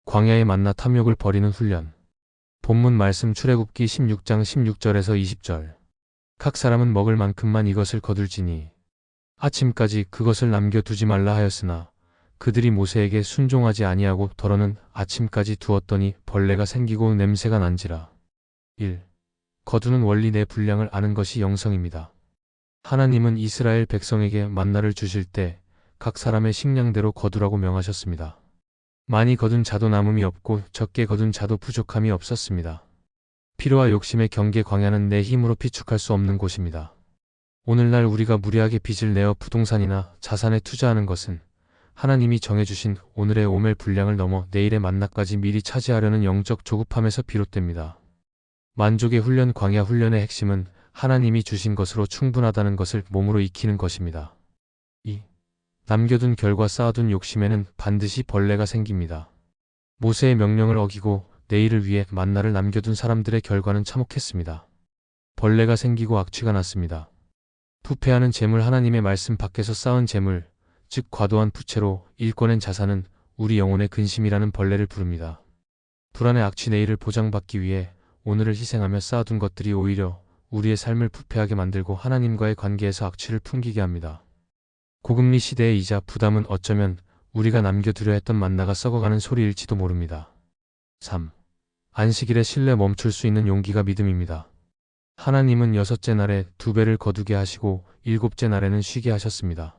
광야의 만나 탐욕을 버리는 훈련. 본문 말씀 출애굽기 16장 16절에서 20절. 각 사람은 먹을 만큼만 이것을 거둘지니 아침까지 그것을 남겨두지 말라 하였으나 그들이 모세에게 순종하지 아니하고 더러는 아침까지 두었더니 벌레가 생기고 냄새가 난지라. 1. 거두는 원리 내 분량을 아는 것이 영성입니다. 하나님은 이스라엘 백성에게 만나를 주실 때 각 사람의 식량대로 거두라고 명하셨습니다. 많이 거둔 자도 남음이 없고 적게 거둔 자도 부족함이 없었습니다. 필요와 욕심의 경계 광야는 내 힘으로 비축할 수 없는 곳입니다. 오늘날 우리가 무리하게 빚을 내어 부동산이나 자산에 투자하는 것은 하나님이 정해주신 오늘의 오멜 분량을 넘어 내일의 만나까지 미리 차지하려는 영적 조급함에서 비롯됩니다. 만족의 훈련 광야 훈련의 핵심은 하나님이 주신 것으로 충분하다는 것을 몸으로 익히는 것입니다. 2. 남겨둔 결과 쌓아둔 욕심에는 반드시 벌레가 생깁니다. 모세의 명령을 어기고 내일을 위해 만나를 남겨둔 사람들의 결과는 참혹했습니다. 벌레가 생기고 악취가 났습니다. 부패하는 재물 하나님의 말씀 밖에서 쌓은 재물, 즉 과도한 부채로 일궈낸 자산은 우리 영혼의 근심이라는 벌레를 부릅니다. 불안의 악취 내일을 보장받기 위해 오늘을 희생하며 쌓아둔 것들이 오히려 우리의 삶을 부패하게 만들고 하나님과의 관계에서 악취를 풍기게 합니다. 고금리 시대의 이자 부담은 어쩌면 우리가 남겨두려 했던 만나가 썩어가는 소리일지도 모릅니다. 3. 안식일에 신뢰 멈출 수 있는 용기가 믿음입니다. 하나님은 6째 날에 2배를 거두게 하시고 7째 날에는 쉬게 하셨습니다.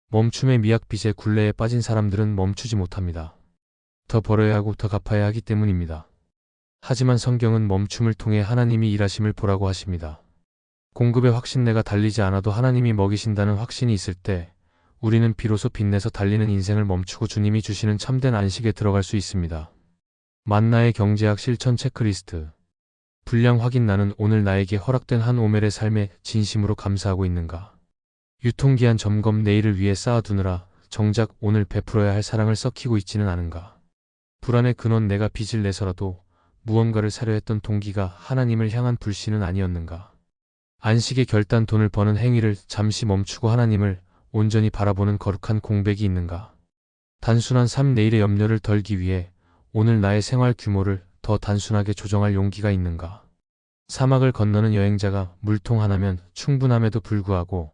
멈춤의 미약 빚에 굴레에 빠진 사람들은 멈추지 못합니다. 더 벌어야 하고 더 갚아야 하기 때문입니다. 하지만 성경은 멈춤을 통해 하나님이 일하심을 보라고 하십니다. 공급의 확신내가 달리지 않아도 하나님이 먹이신다는 확신이 있을 때 우리는 비로소 빚내서 달리는 인생을 멈추고 주님이 주시는 참된 안식에 들어갈 수 있습니다. 만나의 경제학 실천 체크리스트. 분량 확인. 나는 오늘 나에게 허락된 한 오멜의 삶에 진심으로 감사하고 있는가? 유통기한 점검. 내일을 위해 쌓아두느라 정작 오늘 베풀어야 할 사랑을 썩히고 있지는 않은가? 불안의 근원. 내가 빚을 내서라도 무언가를 사려 했던 동기가 하나님을 향한 불신은 아니었는가? 안식의 결단. 돈을 버는 행위를 잠시 멈추고 하나님을 온전히 바라보는 거룩한 공백이 있는가? 단순한 삶. 내일의 염려를 덜기 위해 오늘 나의 생활 규모를 더 단순하게 조정할 용기가 있는가? 사막을 건너는 여행자가 물통 하나면 충분함에도 불구하고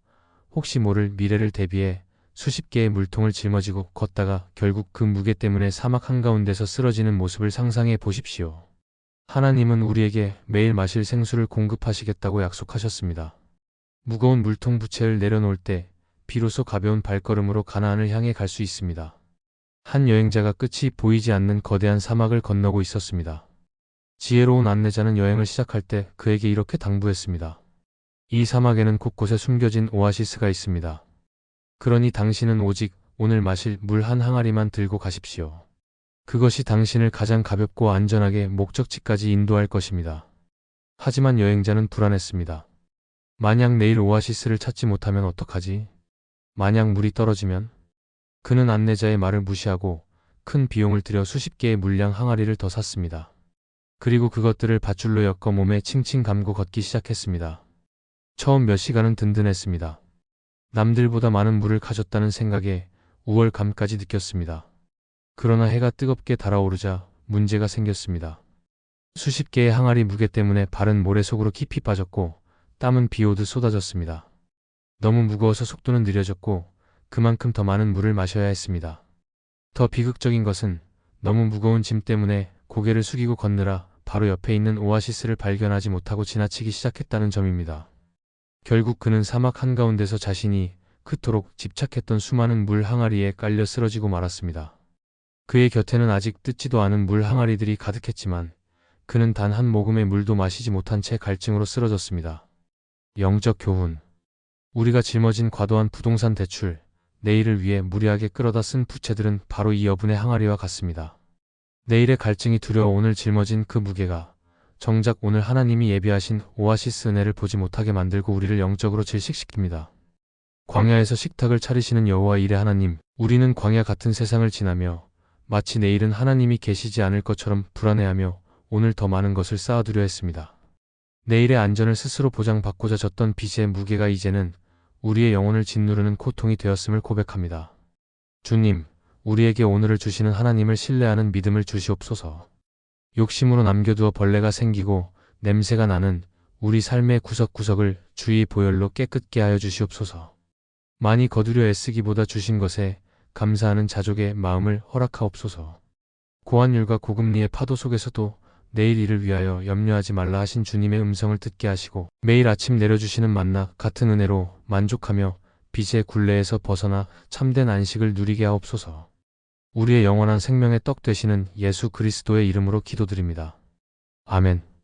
혹시 모를 미래를 대비해 수십 개의 물통을 짊어지고 걷다가 결국 그 무게 때문에 사막 한가운데서 쓰러지는 모습을 상상해 보십시오. 하나님은 우리에게 매일 마실 생수를 공급하시겠다고 약속하셨습니다. 무거운 물통 부채를 내려놓을 때 비로소 가벼운 발걸음으로 가나안을 향해 갈 수 있습니다. 한 여행자가 끝이 보이지 않는 거대한 사막을 건너고 있었습니다. 지혜로운 안내자는 여행을 시작할 때 그에게 이렇게 당부했습니다. 이 사막에는 곳곳에 숨겨진 오아시스가 있습니다. 그러니 당신은 오직 오늘 마실 물 한 항아리만 들고 가십시오. 그것이 당신을 가장 가볍고 안전하게 목적지까지 인도할 것입니다. 하지만 여행자는 불안했습니다. 만약 내일 오아시스를 찾지 못하면 어떡하지? 만약 물이 떨어지면? 그는 안내자의 말을 무시하고 큰 비용을 들여 수십 개의 물량 항아리를 더 샀습니다. 그리고 그것들을 밧줄로 엮어 몸에 칭칭 감고 걷기 시작했습니다. 처음 몇 시간은 든든했습니다. 남들보다 많은 물을 가졌다는 생각에 우월감까지 느꼈습니다. 그러나 해가 뜨겁게 달아오르자 문제가 생겼습니다. 수십 개의 항아리 무게 때문에 발은 모래 속으로 깊이 빠졌고 땀은 비 오듯 쏟아졌습니다. 너무 무거워서 속도는 느려졌고 그만큼 더 많은 물을 마셔야 했습니다. 더 비극적인 것은 너무 무거운 짐 때문에 고개를 숙이고 걷느라 바로 옆에 있는 오아시스를 발견하지 못하고 지나치기 시작했다는 점입니다. 결국 그는 사막 한가운데서 자신이 그토록 집착했던 수많은 물 항아리에 깔려 쓰러지고 말았습니다. 그의 곁에는 아직 뜯지도 않은 물 항아리들이 가득했지만 그는 단 한 모금의 물도 마시지 못한 채 갈증으로 쓰러졌습니다. 영적 교훈. 우리가 짊어진 과도한 부동산 대출, 내일을 위해 무리하게 끌어다 쓴 부채들은 바로 이 여분의 항아리와 같습니다. 내일의 갈증이 두려워 오늘 짊어진 그 무게가 정작 오늘 하나님이 예비하신 오아시스 은혜를 보지 못하게 만들고 우리를 영적으로 질식시킵니다. 광야에서 식탁을 차리시는 여호와 일의 하나님. 우리는 광야 같은 세상을 지나며 마치 내일은 하나님이 계시지 않을 것처럼 불안해하며 오늘 더 많은 것을 쌓아두려 했습니다. 내일의 안전을 스스로 보장받고자 졌던 빚의 무게가 이제는 우리의 영혼을 짓누르는 고통이 되었음을 고백합니다. 주님, 우리에게 오늘을 주시는 하나님을 신뢰하는 믿음을 주시옵소서. 욕심으로 남겨두어 벌레가 생기고 냄새가 나는 우리 삶의 구석구석을 주의 보혈로 깨끗게 하여 주시옵소서. 많이 거두려 애쓰기보다 주신 것에 감사하는 자족의 마음을 허락하옵소서. 고환율과 고금리의 파도 속에서도 내일 일을 위하여 염려하지 말라 하신 주님의 음성을 듣게 하시고 매일 아침 내려주시는 만나 같은 은혜로 만족하며 빛의 굴레에서 벗어나 참된 안식을 누리게 하옵소서. 우리의 영원한 생명의 떡 되시는 예수 그리스도의 이름으로 기도드립니다. 아멘.